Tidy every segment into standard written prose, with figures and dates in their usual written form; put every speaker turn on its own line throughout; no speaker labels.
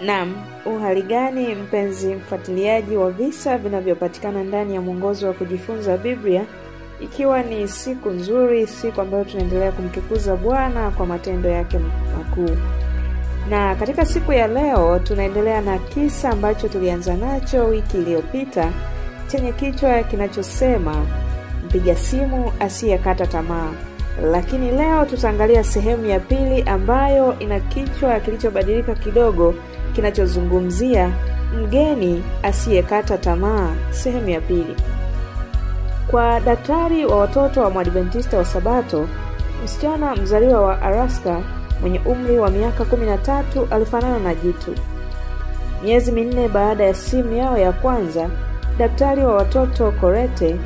Naam, uhali gani mpenzi mfuatiliaji wa visa vinavyopatikana ndani ya mwongozo wa kujifunza Biblia, ikiwa ni siku nzuri, siku ambayo tunaendelea kumtukuza Bwana kwa matendo yake makuu. Na katika siku ya leo tunaendelea na kisa ambacho tulianza nacho wiki iliyopita, chenye kichwa kinachosema mpiga simu asiyekata tamaa. Lakini leo tutaangalia sehemu ya pili ambayo ina kichwa kilichobadilika kidogo, kinachozungumzia mgeni asiyekata tamaa, sehemu ya pili. Kwa daktari wa watoto wa Mwadventista wa Sabato, msichana mzaliwa wa Alaska mwenye umri wa miaka 13 alifanana na jitu. Miezi 4 baada ya simu yao ya kwanza, daktari wa watoto Colette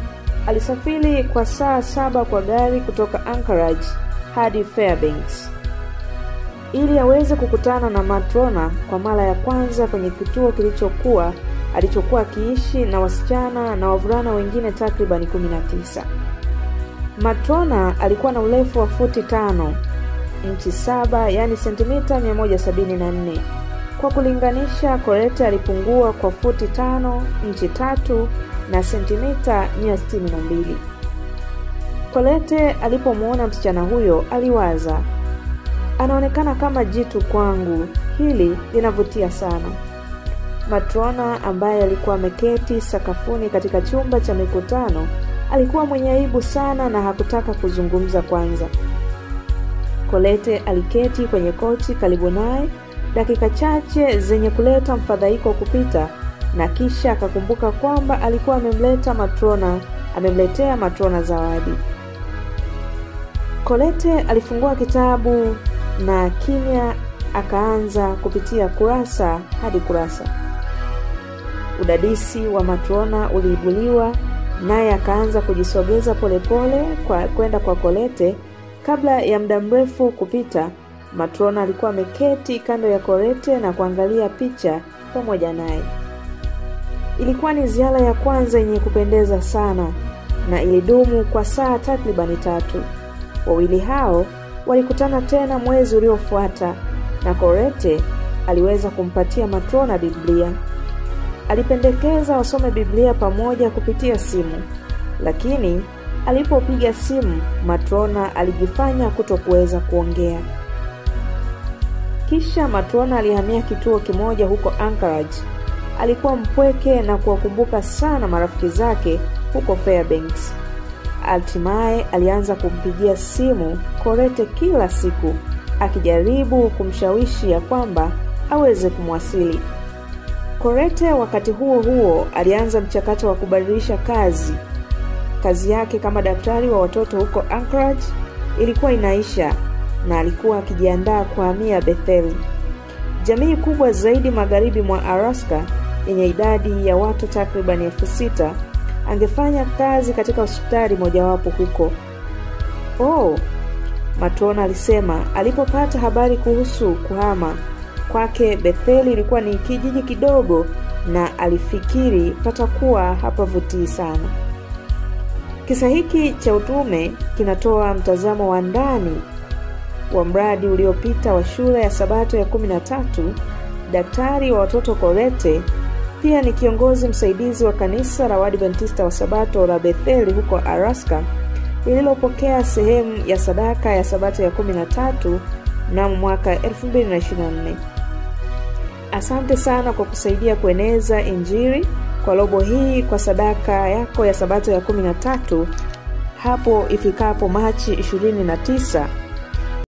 alisafiri kwa saa 7 kwa gari kutoka Anchorage hadi Fairbanks ili aweze kukutana na matrona kwa mara ya kwanza kwenye kituo alichokuwa akiishi na wasichana na wavulana wengine takriban 19. Matrona alikuwa na urefu wa futi 5, inchi 7, yani sentimita 174. Kwa kulinganisha, Colette alipungua kwa futi 5, inchi 3 na sentimita 162. Colette alipomuona msichana huyo aliwaza, anaonekana kama jitu kwangu, hili linavutia sana. Matrona ambaye alikuwa ameketi sakafuni katika chumba cha mikutano alikuwa mwenye aibu sana na hakutaka kuzungumza kwanza. Colette aliketi kwenye kochi karibu naye dakika chache zenye kuleta mfadhaiko kupita, na kisha akakumbuka kwamba alikuwa amemletea matrona zawadi. Colette alifungua kitabu na kimya akaanza kupitia kurasa hadi kurasa. Udadisi wa matrona uliibuliwa, naye akaanza kujisogeza polepole kwenda kwa Colette. Kabla ya muda mrefu kupita, matrona alikuwa ameketi kando ya Colette na kuangalia picha pamoja naye. Ilikuwa ni ziara ya kwanza yenye kupendeza sana na ilidumu kwa saa takriban 3. Wawili hao walikutana tena mwezi uliofuata, na Colette aliweza kumpatia matrona Biblia. Alipendekeza wasome Biblia pamoja kupitia simu, lakini alipopiga simu matrona alijifanya kutokuweza kuongea. Kisha matrona alihamia kituo kimoja huko Anchorage. Alikuwa mpweke na kuwakumbuka sana marafiki zake huko Fairbanks. Hatimaye alianza kumpigia simu Colette kila siku, akijaribu kumshawishi ya kwamba aweze kumwasili. Colette wakati huo alianza mchakato wa kubadilisha kazi yake kama daktari wa watoto huko Anchorage ilikuwa inaisha, na alikuwa akijiandaa kuhamia Bethel, jamii kubwa zaidi magharibi mwa Alaska yenye idadi ya watu takriban 6,000. Angefanya kazi katika hospitali mojawapo huko. Matrona alisema alipopata habari kuhusu kuhama kwake. Bethel ilikuwa ni kijiji kidogo na alifikiri patakuwa hapavutii sana. Kisa hiki cha utume kinatoa mtazamo wa ndani wa mradi uliopita wa shule ya Sabato ya 13. Daktari wa watoto Colette pia ni kiongozi msaidizi wa kanisa la Waadventista wa Sabato la Bethel huko Alaska, lililopokea sehemu ya sadaka ya Sabato ya 13 mnamo mwaka 2024. Asante sana kwa kusaidia kueneza Injili kwa robo hii kwa sadaka yako ya Sabato ya 13 hapo ifikapo Machi 29.